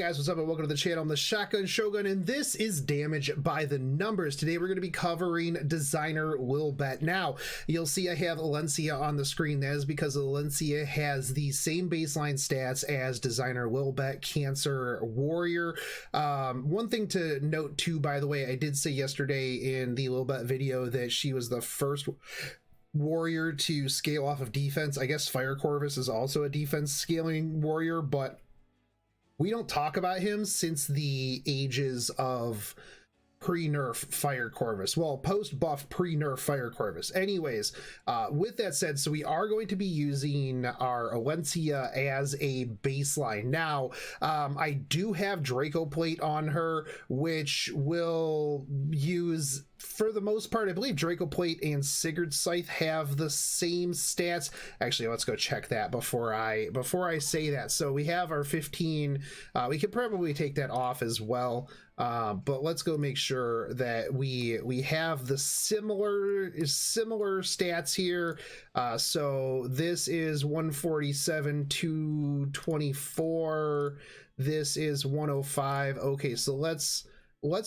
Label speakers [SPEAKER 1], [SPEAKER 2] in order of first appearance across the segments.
[SPEAKER 1] guys, what's up and welcome to the channel. I'm the Shotgun Shogun and this is Damage by the Numbers. Today we're going to be covering designer Lilibet. Now, you'll see I have Alencia on the screen. That is because Alencia has the same baseline stats as designer Lilibet, Cancer Warrior. One thing to note too, by the way, I did say yesterday in the Lilibet video that she was the first warrior to scale off of defense. I guess Fire Corvus is also a defense scaling warrior, but we don't talk about him since the ages of pre-nerf Fire Corvus. Well, post-buff pre-nerf Fire Corvus. Anyways, with that said, so we are going to be using our Alencia as a baseline. Now, I do have Draco Plate on her, which will use, for the most part, I believe Draco Plate and Sigurd's Scythe have the same stats. Actually, let's go check that before I say that. So we have our 15. We could probably take that off as well. But let's go make sure that we have the similar stats here. So this is 147, 224. This is 105. Okay, so let's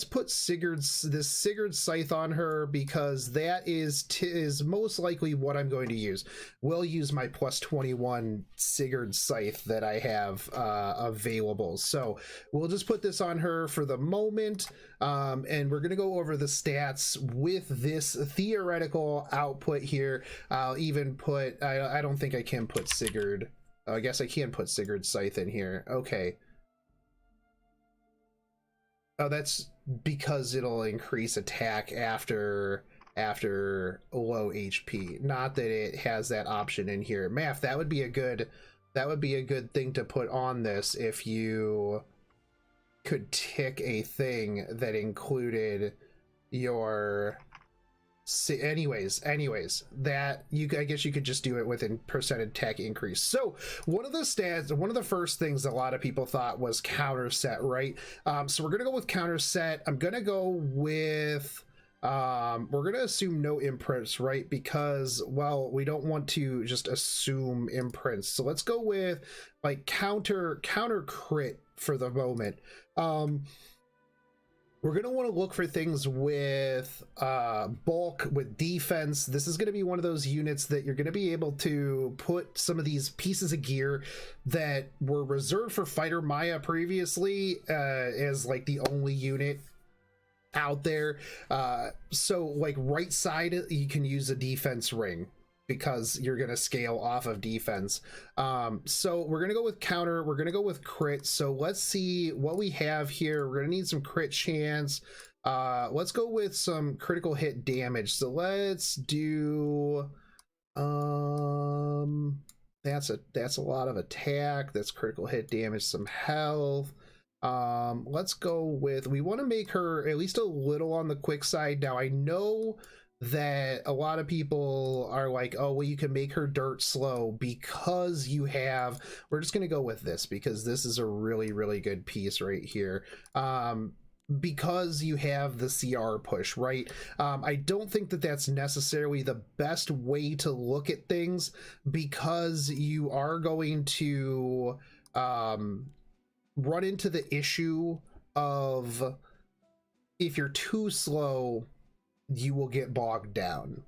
[SPEAKER 1] put this Sigurd's Scythe on her because that is most likely what I'm going to use. We'll use my plus 21 Sigurd's Scythe that I have available. So we'll just put this on her for the moment, and we're going to go over the stats with this theoretical output here. I'll even put, I don't think I can put Sigurd. I guess I can put Sigurd's Scythe in here. Okay. Oh, that's because it'll increase attack after low HP. Not that it has that option in here. Math, that would be a good thing to put on this if you could tick a thing that included your anyways, that I guess you could just do it with a percent attack increase. So one of the first things that a lot of people thought was counter set, right? So we're gonna go with counter set. I'm gonna go with we're gonna assume no imprints, right? Because, well, we don't want to just assume imprints. So let's go with like counter crit for the moment. We're going to want to look for things with bulk, with defense. This is going to be one of those units that you're going to be able to put some of these pieces of gear that were reserved for Fighter Maya previously as like the only unit out there. So like right side, you can use a defense ring, because you're going to scale off of defense. So we're going to go with counter. We're going to go with crit. So let's see what we have here. We're going to need some crit chance. Let's go with some critical hit damage. So let's do, that's a lot of attack. That's critical hit damage, some health. Let's go with, we want to make her at least a little on the quick side. Now I know that a lot of people are like, oh, well, you can make her dirt slow because you have, we're just going to go with this because this is a really, really good piece right here. Because you have the CR push, right? I don't think that that's necessarily the best way to look at things, because you are going to run into the issue of, if you're too slow, you will get bogged down.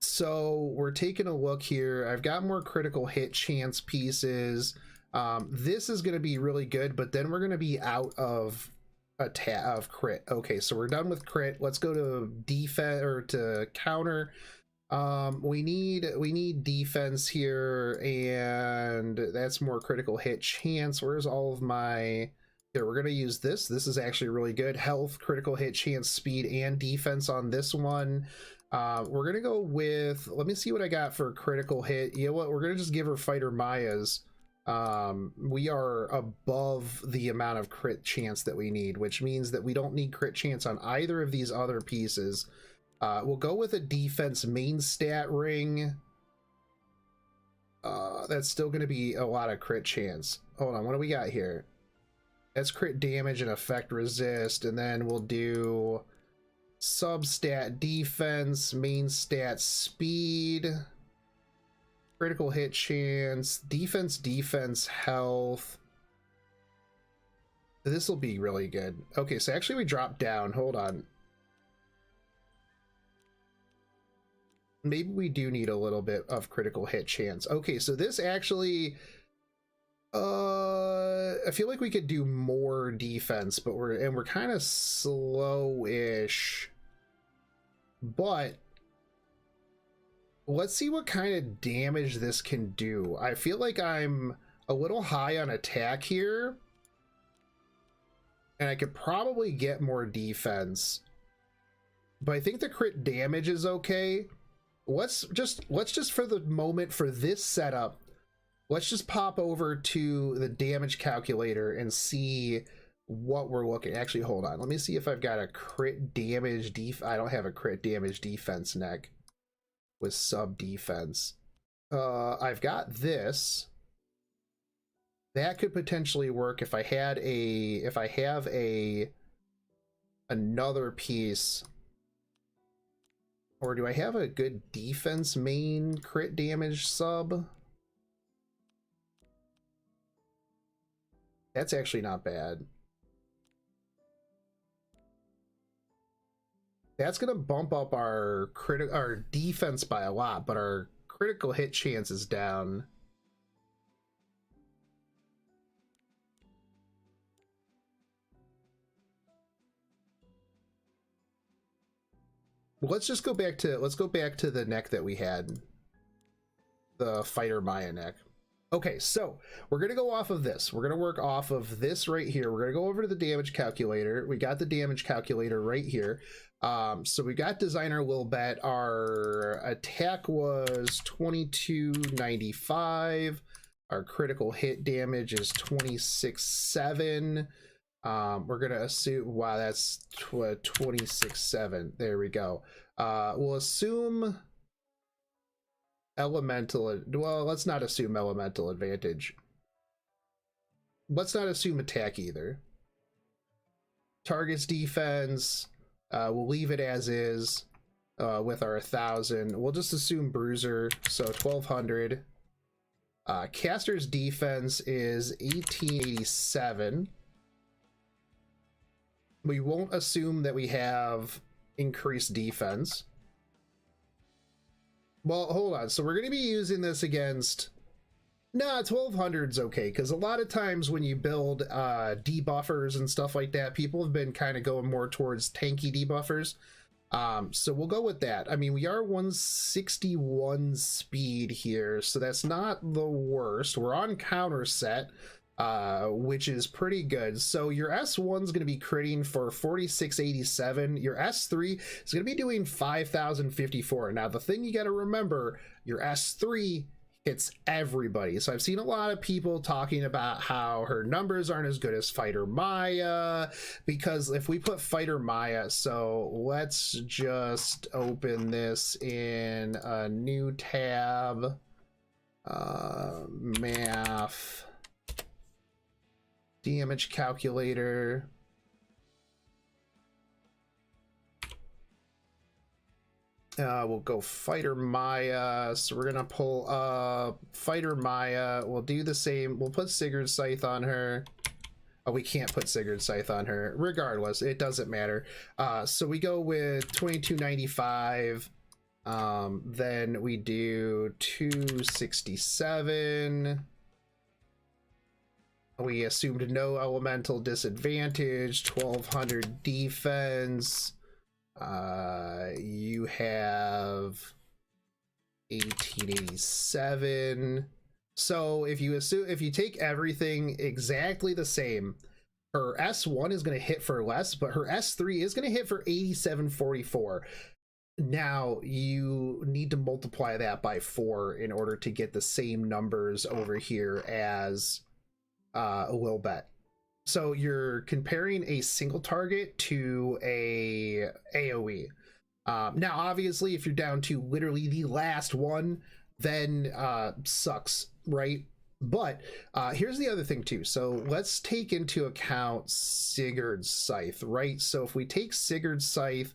[SPEAKER 1] So we're taking a look here. I've got more critical hit chance pieces. This is going to be really good, but then we're going to be out of crit. Okay, so we're done with crit. Let's go to defense, or to counter. We need defense here, and that's more critical hit chance. Where's all of my, here, we're going to use this. This is actually really good. Health, critical hit chance, speed, and defense on this one. We're going to go with, let me see what I got for critical hit. You know what? We're going to just give her Fighter Mayas. We are above the amount of crit chance that we need, which means that we don't need crit chance on either of these other pieces. We'll go with a defense main stat ring. That's still going to be a lot of crit chance. Hold on, what do we got here? That's crit damage and effect resist, and then we'll do substat defense, main stat speed, critical hit chance, defense, health, This will be really good. Okay, so actually we dropped down. Hold on. Maybe we do need a little bit of critical hit chance. Okay, so this actually... I feel like we could do more defense, but we're kind of slow-ish. But let's see what kind of damage this can do. I feel like I'm a little high on attack here, and I could probably get more defense. But I think the crit damage is okay. Let's just for the moment, for this setup, let's just pop over to the damage calculator and see what we're looking. Actually, hold on. Let me see if I've got a crit damage I don't have a crit damage defense neck with sub defense. I've got this. That could potentially work if I have another piece. Or do I have a good defense main crit damage sub? That's actually not bad. That's gonna bump up our defense by a lot, but our critical hit chance is down. Let's go back to the neck that we had, the Fighter Maya neck. Okay, so we're gonna go off of this. We're gonna work off of this right here. We're gonna go over to the damage calculator. We got the damage calculator right here. So we got Designer Lilibet. Our attack was 2295. Our critical hit damage is 26.7. We're gonna assume, wow, that's 26.7. There we go. We'll assume elemental. Well, let's not assume elemental advantage. Let's not assume attack either. Target's defense, we'll leave it as is with our 1000. We'll just assume bruiser, so 1200. Caster's defense is 1887. We won't assume that we have increased defense. Well, hold on. So we're going to be using this against... Nah, 1200's okay, because a lot of times when you build debuffers and stuff like that, people have been kind of going more towards tanky debuffers. So we'll go with that. I mean, we are 161 speed here, so that's not the worst. We're on counter set, which is pretty good. So your S1 is going to be critting for 4687. Your S3 is going to be doing 5054. Now, the thing you got to remember, your S3 hits everybody. So I've seen a lot of people talking about how her numbers aren't as good as Fighter Maya, because if we put Fighter Maya, so let's just open this in a new tab, math, damage calculator. We'll go Fighter Maya. So we're gonna pull up Fighter Maya. We'll do the same. We'll put Sigurd's Scythe on her. Oh, we can't put Sigurd's Scythe on her. Regardless, it doesn't matter. So we go with 2295. Then we do 267. We assumed no elemental disadvantage. 1200 defense. You have 1887. So if you take everything exactly the same, her S1 is going to hit for less, but her S3 is going to hit for 8744. Now you need to multiply that by 4 in order to get the same numbers over here as Lilibet. So you're comparing a single target to a AoE. Now, obviously, if you're down to literally the last one, then sucks, right? But here's the other thing too. So let's take into account Sigurd's Scythe, right? So if we take Sigurd's Scythe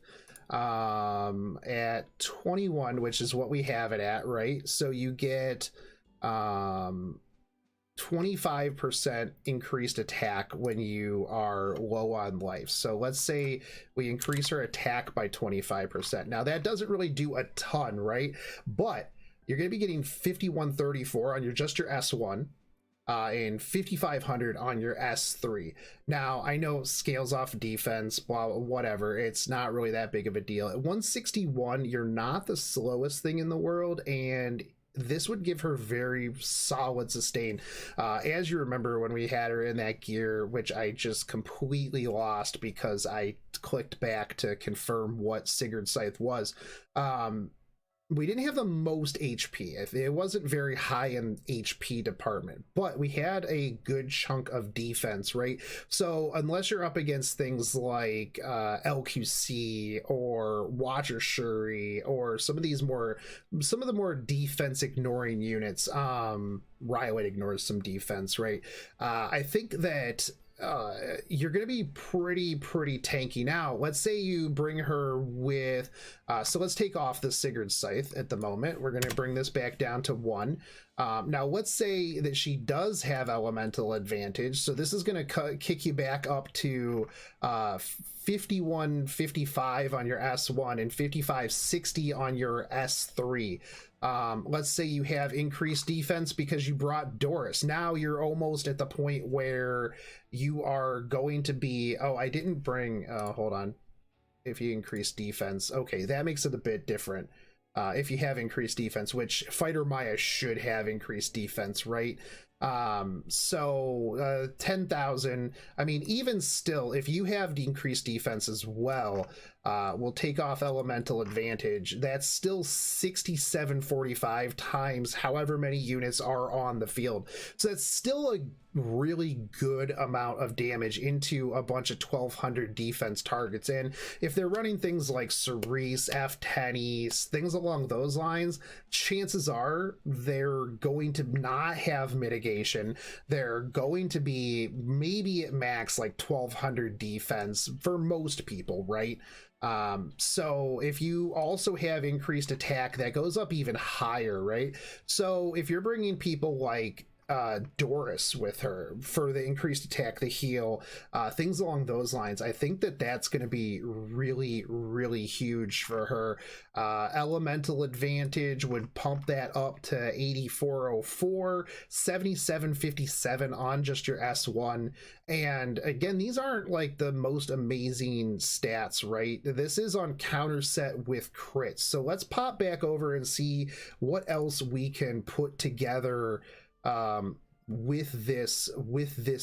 [SPEAKER 1] at 21, which is what we have it at, right? So you get 25% increased attack when you are low on life. So let's say we increase her attack by 25%. Now that doesn't really do a ton, right? But you're going to be getting 5134 on your just your S1. And 5500 on your S3. Now I know scales off defense, blah, whatever, it's not really that big of a deal. At 161, you're not the slowest thing in the world, and this would give her very solid sustain. As you remember when we had her in that gear, which I just completely lost because I clicked back to confirm what Sigurd's Scythe was. We didn't have the most HP. It wasn't very high in HP department, but we had a good chunk of defense, right? So unless you're up against things like LQC or Watcher Shuri or some of the more defense ignoring units, Rylait ignores some defense, right? I think that you're gonna be pretty tanky. Now let's say you bring her with so let's take off the Sigurd's Scythe at the moment. We're gonna bring this back down to 1. Now let's say that she does have elemental advantage, so this is gonna kick you back up to 5155 on your S1 and 5560 on your S3. Let's say you have increased defense because you brought Doris. Now you're almost at the point where you are going to be, oh, I didn't bring, hold on. If you increase defense, okay, that makes it a bit different. If you have increased defense, which Fighter Maya should have increased defense, right? 10,000. I mean, even still, if you have increased defense as well, we'll take off elemental advantage. That's still 6745 times however many units are on the field. So that's still a really good amount of damage into a bunch of 1200 defense targets. And if they're running things like Cerise, F10s, things along those lines, chances are they're going to not have mitigation. They're going to be maybe at max like 1200 defense for most people, right? So if you also have increased attack, that goes up even higher, right? So if you're bringing people like Doris with her for the increased attack, the heal, things along those lines, I think that that's going to be really huge for her. Elemental advantage would pump that up to 8404, 7757 on just your S1. And again, these aren't like the most amazing stats, right? This is on counter set with crits. So let's pop back over and see what else we can put together with this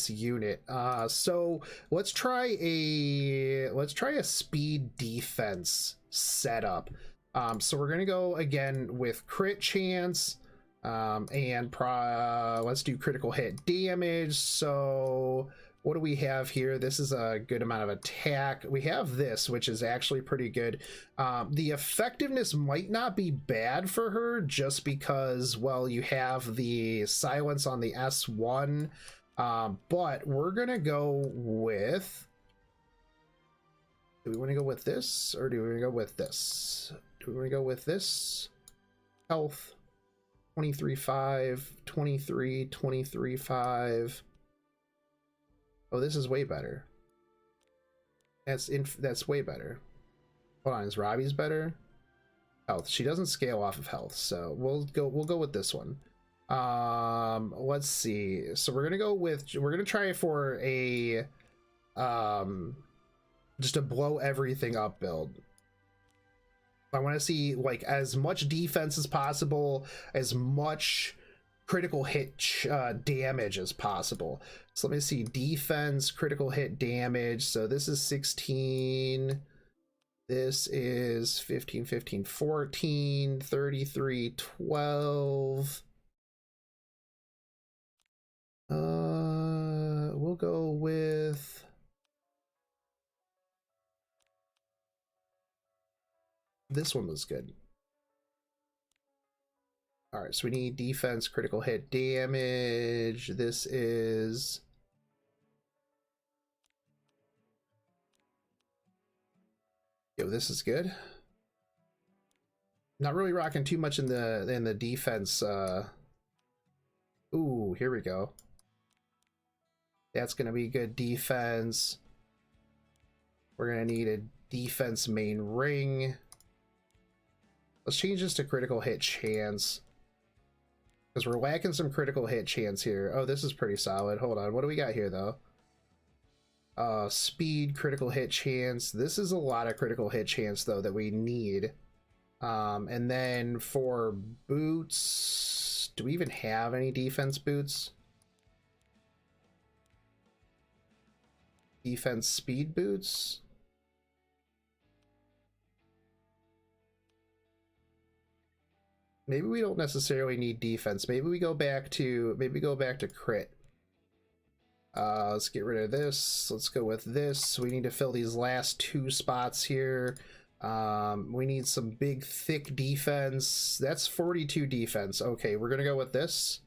[SPEAKER 1] unit. So let's try a speed defense setup. So we're gonna go again with crit chance, and let's do critical hit damage. So what do we have here? This is a good amount of attack. We have this, which is actually pretty good. The effectiveness might not be bad for her just because, well, you have the silence on the S1, but we're gonna go with, do we want to go with this or do we want to go with this? Do we want to go with this? Health 23.5, 23, 23.5. Oh, this is way better. That's way better. Hold on, is Robbie's better? Health. She doesn't scale off of health, so we'll go with this one. Let's see. So we're gonna try for a just a blow everything up build. I want to see like as much defense as possible, as much critical hit damage as possible. So let me see, defense, critical hit damage. So this is 16, this is 15, 15, 14, 33, 12. We'll go with this one. Was good. All right, so we need defense, critical hit damage. This is, yo, this is good. Not really rocking too much in the defense Ooh, here we go. That's going to be good defense. We're going to need a defense main ring. Let's change this to critical hit chance, because we're lacking some critical hit chance here. Oh, this is pretty solid. Hold on. What do we got here, though? Speed, critical hit chance. This is a lot of critical hit chance, though, that we need. And then for boots, do we even have any defense boots? Defense speed boots? Maybe we don't necessarily need defense. Maybe we go back to crit. Let's get rid of this. Let's go with this. We need to fill these last 2 spots here. We need some big, thick defense. That's 42 defense. Okay, we're gonna go with this.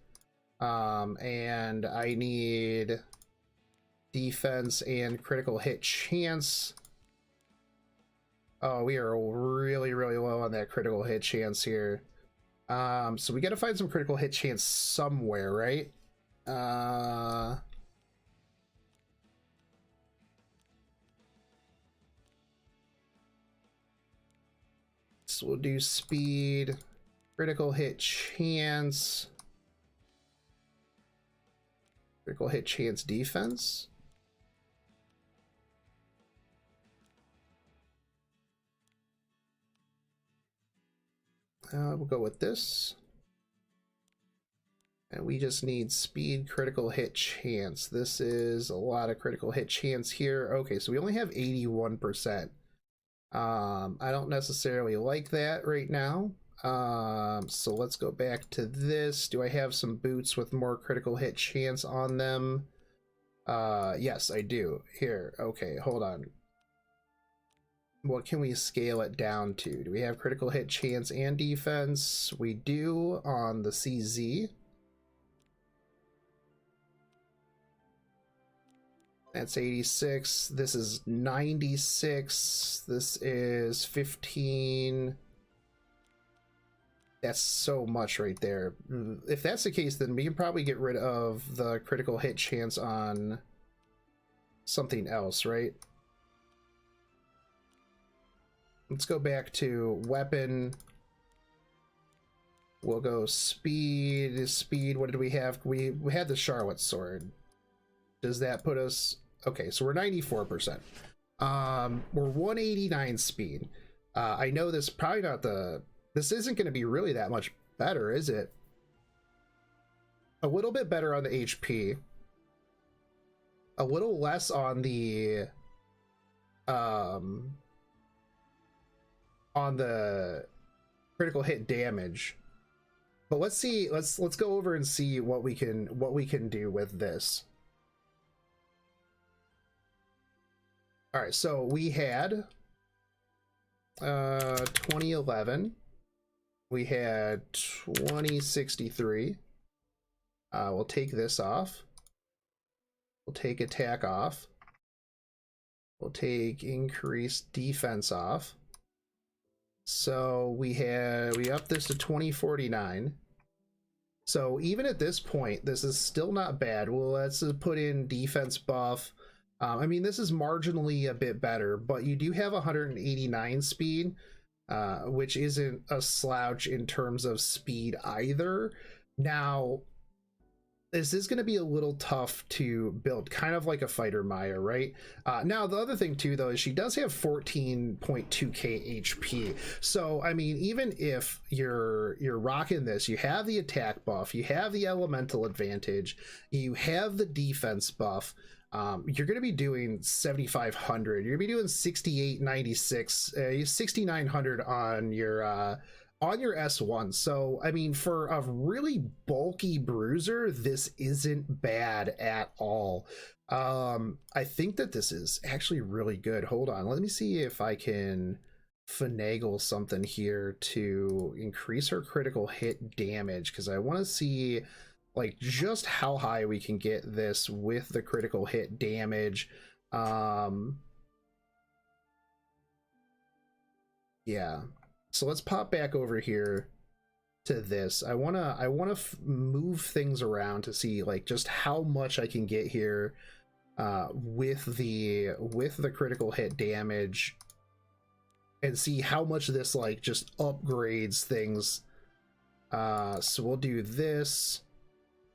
[SPEAKER 1] And I need defense and critical hit chance. Oh, we are really, really low on that critical hit chance here. So we gotta find some critical hit chance somewhere, right? So we'll do speed, critical hit chance, critical hit chance defense. We'll go with this. And we just need speed, critical hit chance. This is a lot of critical hit chance here. Okay, so we only have 81%. I don't necessarily like that right now. So let's go back to this. Do I have some boots with more critical hit chance on them? Yes, I do. Here, okay, hold on. What can we scale it down to? Do we have critical hit chance and defense? We do on the CZ. That's 86. This is 96. This is 15. That's so much right there. If that's the case, then we can probably get rid of the critical hit chance on something else, right? Let's go back to weapon. We'll go speed. Speed, what did we have? We had the Charlotte sword. Does that put us... Okay, so we're 94%. We're 189 speed. I know this probably not the... This isn't going to be really that much better, is it? A little bit better on the HP. A little less on the... on the critical hit damage. But let's see, let's go over and see what we can do with this. All right, so we had 2011, we had 2063. We'll take this off. We'll take attack off. We'll take increased defense off. So we upped this to 2049. So even at this point, this is still not bad. Well, let's put in defense buff. I mean, this is marginally a bit better, but you do have 189 speed, which isn't a slouch in terms of speed either. Now, this is going to be a little tough to build, kind of like a fighter Maya, right? Now, the other thing too, though, is she does have 14.2k HP. So, I mean, even if you're rocking this, you have the attack buff, you have the elemental advantage, you have the defense buff. You're going to be doing 7,500. You're going to be doing 6,896, 6,900 on your S1. So, I mean, for a really bulky bruiser, this isn't bad at all. I think that this is actually really good. Hold on. Let me see if I can finagle something here to increase her critical hit damage, because I want to see like just how high we can get this with the critical hit damage. Yeah. So let's pop back over here to this. I wanna move things around to see like just how much I can get here with the critical hit damage, and see how much this like just upgrades things. So we'll do this.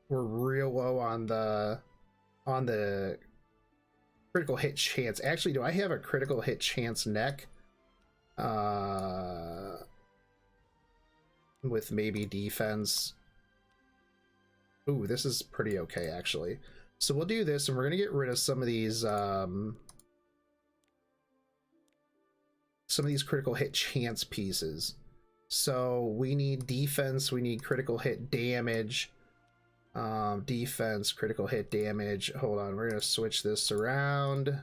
[SPEAKER 1] We're real low on the critical hit chance. Actually, do I have a critical hit chance neck? With maybe defense. Ooh, this is pretty okay actually. So we'll do this, and we're gonna get rid of some of these critical hit chance pieces. So we need defense, we need critical hit damage. Defense, critical hit damage. Hold on, we're gonna switch this around.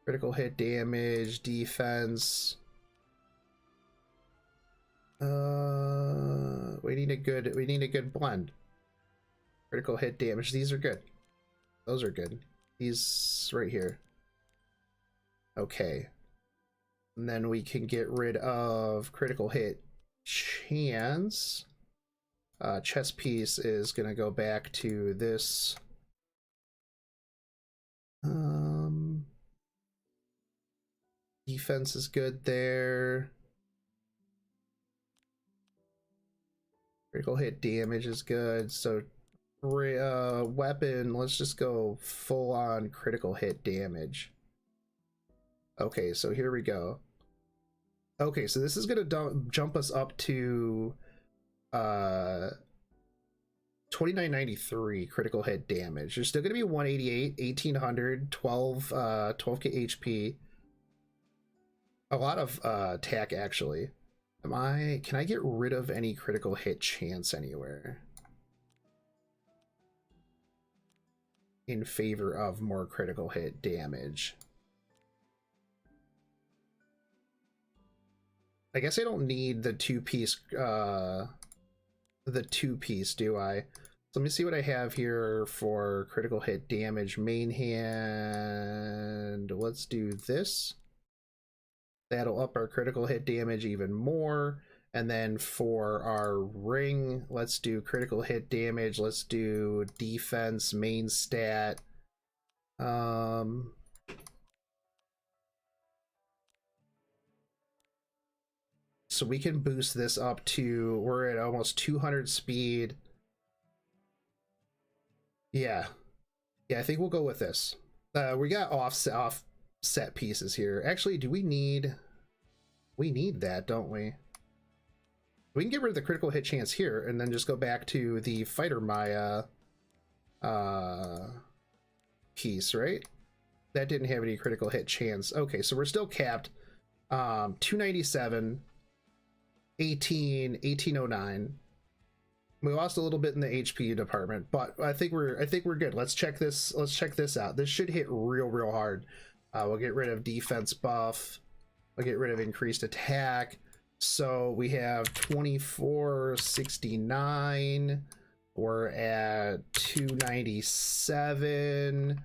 [SPEAKER 1] Critical hit damage, defense. We need a good blend. Critical hit damage. These are good. Those are good. These right here. Okay. And then we can get rid of critical hit chance. Chess piece is gonna go back to this. Defense is good there. Critical hit damage is good. So weapon, let's just go full on critical hit damage. Okay, so here we go. Okay, so this is gonna jump us up to 2993 critical hit damage. There's still gonna be 188, 1800, 12k HP. A lot of attack actually. Can I get rid of any critical hit chance anywhere in favor of more critical hit damage? I guess I don't need the two-piece, do I? So let me see what I have here for critical hit damage. Main hand, let's do this. That'll up our critical hit damage even more. And then for our ring, let's do critical hit damage. Let's do defense, main stat. So we can boost this up to, we're at almost 200 speed. Yeah, I think we'll go with this. We got offset pieces here. Actually, do we need that, don't we? We can get rid of the critical hit chance here and then just go back to the Fighter Maya piece, right? That didn't have any critical hit chance. Okay, so we're still capped. 297, 1809. We lost a little bit in the HP department, but I think we're good. Let's check this out. This should hit real hard. We'll get rid of defense buff. We'll get rid of increased attack. So we have 2469. We're at 297.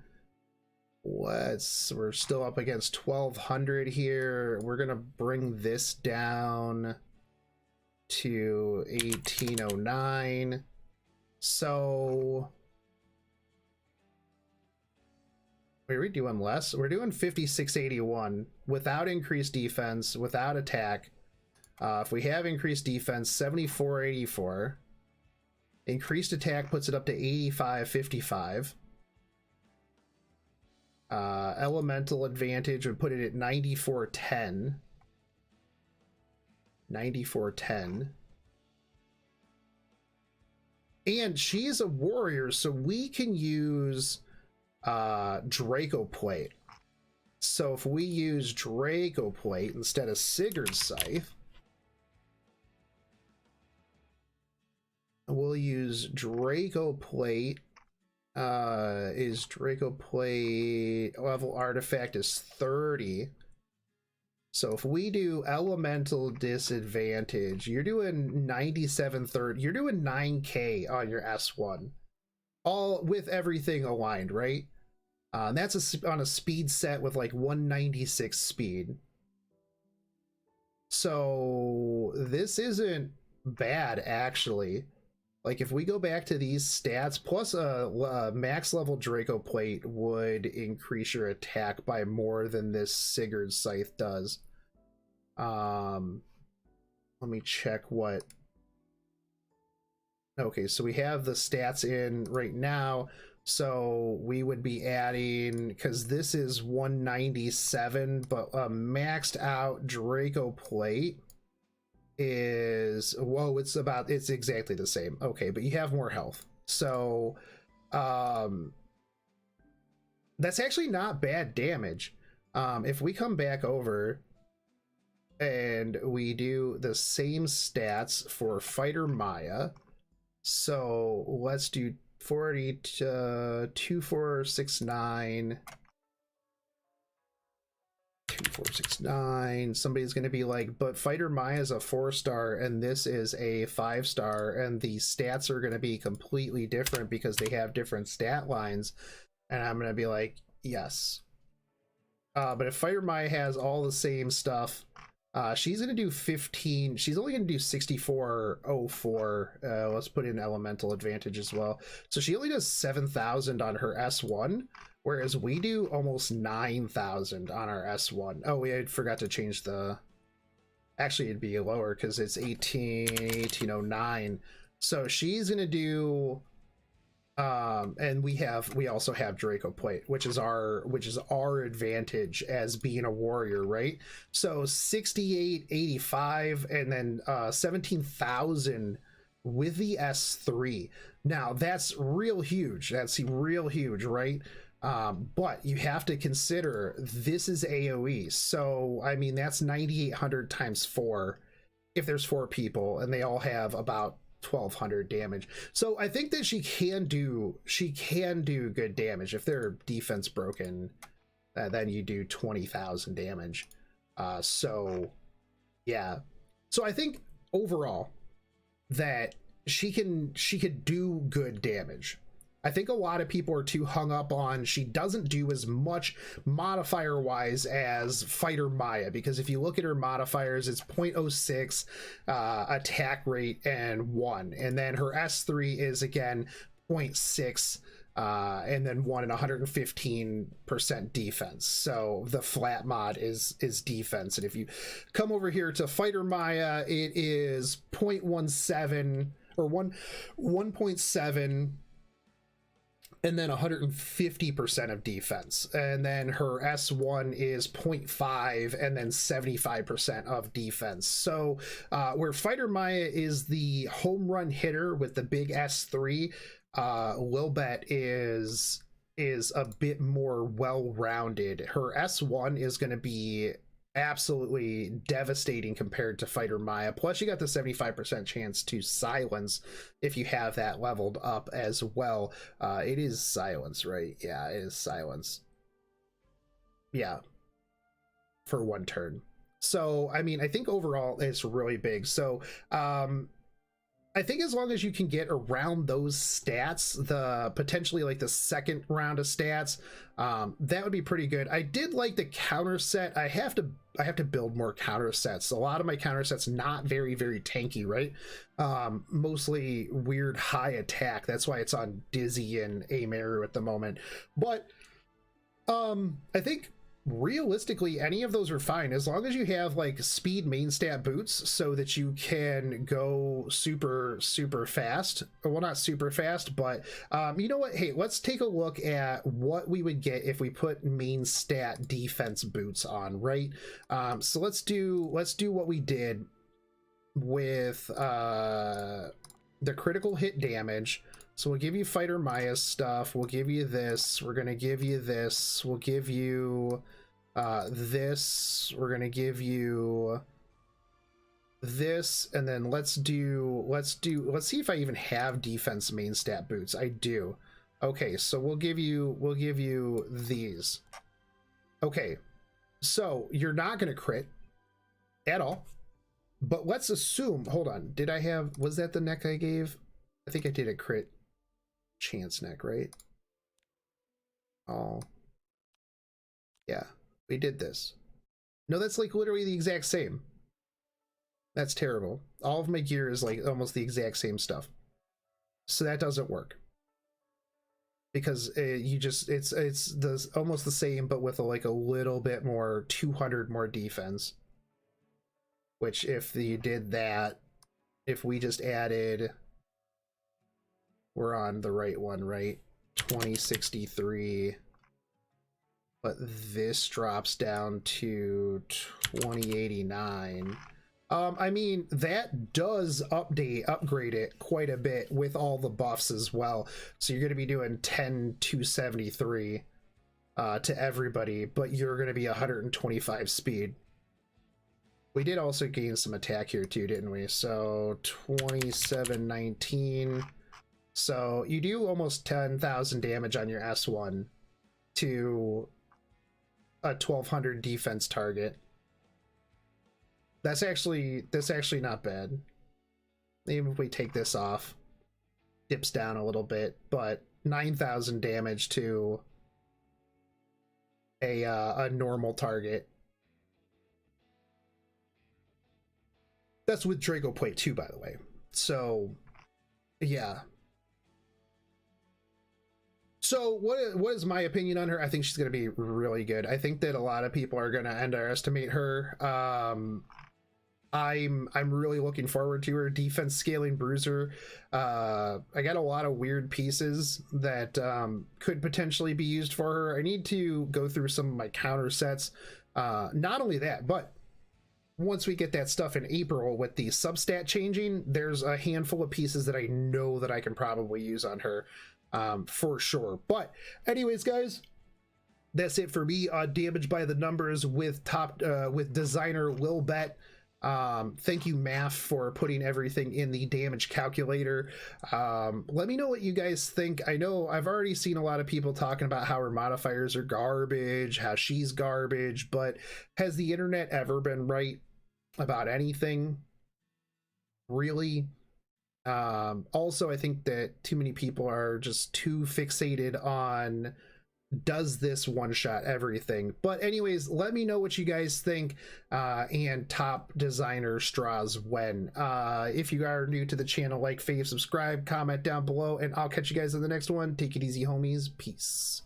[SPEAKER 1] We're still up against 1200 here. We're gonna bring this down to 1809. So are we doing less? We're doing 5681 without increased defense, without attack. If we have increased defense, 7484. Increased attack puts it up to 8555. Elemental advantage would put it at 9410. 9410. And she is a warrior, so we can use Draco Plate. So if we use Draco Plate instead of Sigurd's Scythe, we'll use Draco Plate. Is Draco Plate level artifact is 30. So if we do elemental disadvantage, you're doing 9730. You're doing 9k on your S1, all with everything aligned, right? That's on a speed set with like 196 speed. So this isn't bad, actually. Like, if we go back to these stats, plus a max level Draco plate would increase your attack by more than this Sigurd scythe does. Let me check what. Okay, so we have the stats in right now. So we would be adding, because this is 197, but a maxed out Draco plate is, whoa, it's exactly the same. Okay, but you have more health. So that's actually not bad damage. If we come back over and we do the same stats for Fighter Maya, so let's do 40 to 2469. 2469. Somebody's going to be like, but Fighter Maya is a 4-star and this is a 5-star, and the stats are going to be completely different because they have different stat lines. And I'm going to be like, yes. But if Fighter Maya has all the same stuff, she's going to do 15. She's only going to do 6404. Let's put in elemental advantage as well. So she only does 7,000 on her S1, whereas we do almost 9,000 on our S1. Oh, we forgot to change the. Actually, it'd be lower because it's 1809. So she's going to do. And we also have Draco plate, which is our advantage as being a warrior, right? So 6885 and then 17,000 with the S3. Now that's real huge. That's real huge, right? But you have to consider this is AoE. So I mean that's 9,800 times 4 if there's 4 people and they all have about 1,200 damage. So I think that she can do good damage. If they're defense broken, then you do 20,000 damage. So yeah. So I think overall that she could do good damage. I think a lot of people are too hung up on she doesn't do as much modifier wise as Fighter Maya, because if you look at her modifiers, it's 0.06 attack rate and 1, and then her S3 is again 0.6 and then 1 and 115% defense. So the flat mod is defense, and if you come over here to Fighter Maya, it is 0.17 or 1.7 and then 150% of defense. And then her S1 is 0.5 and then 75% of defense. So where Fighter Maya is the home run hitter with the big S3, Lilibet is a bit more well-rounded. Her S1 is going to be absolutely devastating compared to Fighter Maya. Plus you got the 75% chance to silence if you have that leveled up as well. It is silence, right? Yeah, it is silence. Yeah, for 1 turn. So I mean, I think overall it's really big. So I think as long as you can get around those stats, the potentially like the second round of stats, that would be pretty good. I did like the counter set. I have to build more counter sets. A lot of my counter sets not very tanky, right? Mostly weird high attack. That's why it's on Dizzy and Amaru at the moment. But I think realistically any of those are fine as long as you have like speed main stat boots so that you can go super fast. Well, not super fast, but you know what, hey, let's take a look at what we would get if we put main stat defense boots on, right? So let's do what we did with the critical hit damage. So we'll give you Fighter Maya stuff. We'll give you this. We're going to give you this. We'll give you this. We're going to give you this. And then let's see if I even have defense main stat boots. I do. Okay, so we'll give you these. Okay, so you're not going to crit at all. But let's assume, hold on. Was that the neck I gave? I think I did a crit chance neck, right? Oh yeah, we did this. No, that's like literally the exact same. That's terrible. All of my gear is like almost the exact same stuff. So that doesn't work. Because it's almost the same, but with like a little bit more 200 more defense. Which if you did that, if we just added, we're on the right one, right? 2063. But this drops down to 2089. I mean, that does upgrade it quite a bit with all the buffs as well. So you're going to be doing 10,273 to everybody, but you're going to be 125 speed. We did also gain some attack here too, didn't we? So 2719. So you do almost 10,000 damage on your S1 to a 1200 defense target. That's actually not bad. Even if we take this off, dips down a little bit, but 9,000 damage to a normal target. That's with Draco Plate too, by the way. So yeah. So what is my opinion on her? I think she's going to be really good. I think that a lot of people are going to underestimate her. I'm really looking forward to her. Defense scaling bruiser. I got a lot of weird pieces that could potentially be used for her. I need to go through some of my counter sets. Not only that, but once we get that stuff in April with the substat changing, there's a handful of pieces that I know that I can probably use on her for sure. But anyways, guys, that's it for me on Damage by the Numbers with designer Lilibet. Thank you, Math, for putting everything in the damage calculator. Let me know what you guys think. I know I've already seen a lot of people talking about how her modifiers are garbage, how she's garbage, but has the internet ever been right about anything? Really? Also, I think that too many people are just too fixated on does this one-shot everything. But anyways, let me know what you guys think, and top designer straws when. If you are new to the channel, like, fave, subscribe, comment down below, and I'll catch you guys in the next one. Take it easy, homies. Peace.